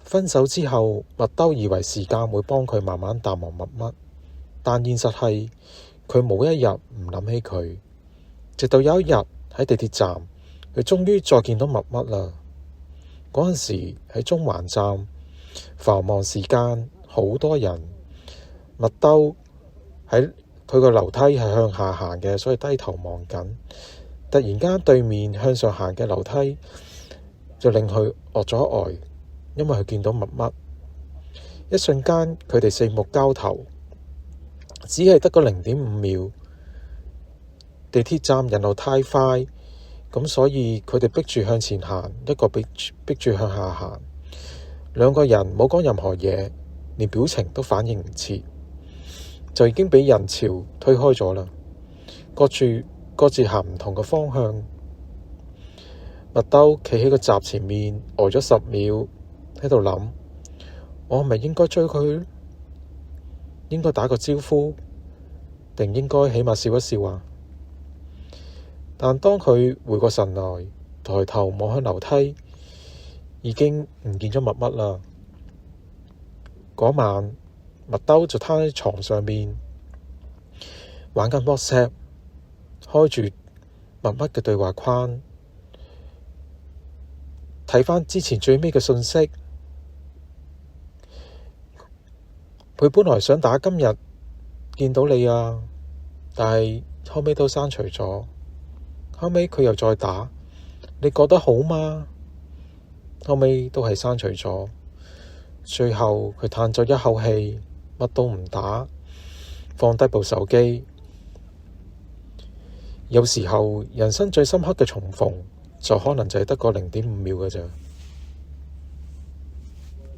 分手之後，麥兜以為時間會幫佢慢慢淡忘默默，但現實係佢冇一日唔諗起佢。直到有一日喺地鐵站，佢終於再見到默默啦。嗰陣時喺中環站，繁忙時間，好多人。麥兜喺佢個樓梯係向下行嘅，所以低頭望緊。突然間，對面向上行嘅樓梯就令佢愕咗呆，因為佢見到默默。一瞬間，佢哋四目交投，只係得個0.5秒。地鐵站人流太快，咁所以佢哋逼住向前行，一個逼住向下行。兩個人冇講任何嘢，連表情都反應唔切，就已經俾人潮推開咗啦。各自行唔同嘅方向。麥兜企喺個閘前面，呆咗10秒，喺度諗：我係咪應該追佢？應該打個招呼，定應該起碼笑一笑啊？但當佢回過神來，抬頭望向樓梯，已經唔見咗默默啦。嗰晚，麥兜就攤喺床上面玩緊 WhatsApp，開住默默嘅對話框，睇返之前最尾嘅信息。佢本來想打今日見到你啊，但係後尾都刪除咗。後尾佢又再打，你覺得好嗎？後尾都係刪除咗。最後佢嘆咗一口氣，乜都唔打，放低部手機。有時候人生最深刻嘅重逢，就可能就係得個0.5秒嘅咋。